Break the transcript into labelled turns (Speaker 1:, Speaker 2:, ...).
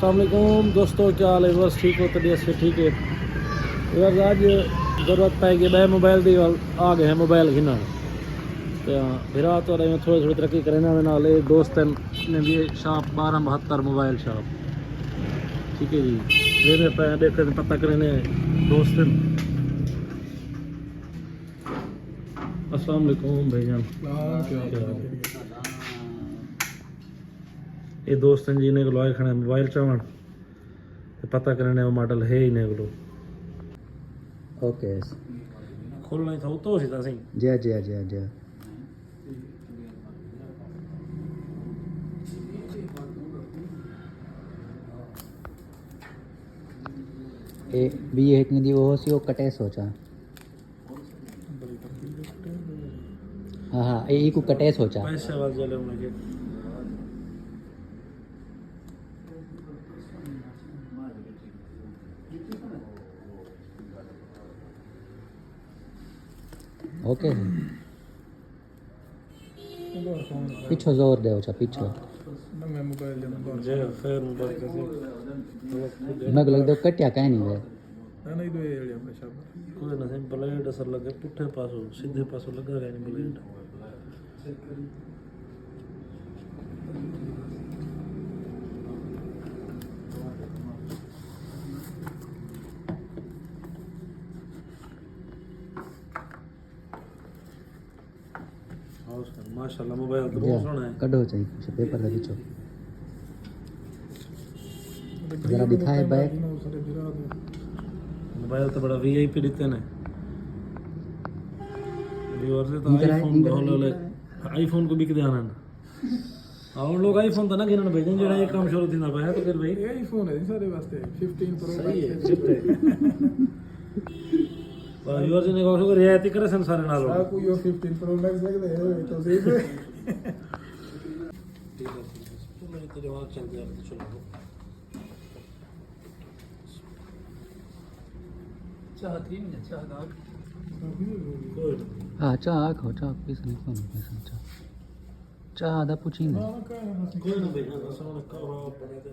Speaker 1: अस्सलाम वालेकुम दोस्तों, क्या हाल है? बस ठीक हो? तबीयत से ठीक है यार। आज ज़रूरत पाएगी मैं मोबाइल दी आ गए हैं मोबाइल घिना तो फिर आ तो रहे थोड़ी थोड़ी तरक्की करें नाल दोस्त ने भी शॉप 1272 मोबाइल शॉप, ठीक है जी। लेने पे देख पता करें दोस्त। अस्सलाम वालेकुम भाईजान, ये दोस्त जी ने को खड़े मोबाइल चावन पता करने वो मॉडल है ही नहीं को
Speaker 2: ओके
Speaker 1: खोलना ही था तो सी सही
Speaker 2: जी जी जी जी ए भी एक नहीं दी वो सी वो कटे सोचा हाँ हाँ ए को कटे सोचा
Speaker 1: पैसे वाल चले उनके
Speaker 2: ओके पीछो जोर दे अच्छा पीछो
Speaker 1: जे फिर मोबाइल का
Speaker 2: मैं लग दो कटिया कहीं नहीं है
Speaker 1: कोई ना सिंपल ब्लेड असर लगे पुठे पासो सीधे पासो लगा गया नहीं ब्लेड माशाल्लाह मोबाइल तो बहुत सोना है।
Speaker 2: कटो चाहिए पेपर का पीछो जरा दिखाए बैक
Speaker 1: मोबाइल तो बड़ा वीआईपी देते ने व्यूअर से तो आईफोन बोले आईफोन को बिक देना ना और लोग आईफोन तो ना गिनन भाई जेड़ा ये काम शुरू थी ना भाई तो फिर भाई
Speaker 3: आईफोन है सारे वास्ते 15 प्रो
Speaker 1: सही है पर व्यूअर ने को रियायती करे सन सारे नाल
Speaker 3: आ कोई 15 प्रो मैक्स लग दे तो सही है
Speaker 1: ठीक है तो मैं तेरे वहां चल गया तो चलो
Speaker 3: चाह 3 मिनट चाह दाग
Speaker 1: कोई
Speaker 2: हाँ चाह खो चाह किस नहीं कौन पैसा चाह आधा पूछी नहीं
Speaker 1: कोई ना भाई सामने का बने तो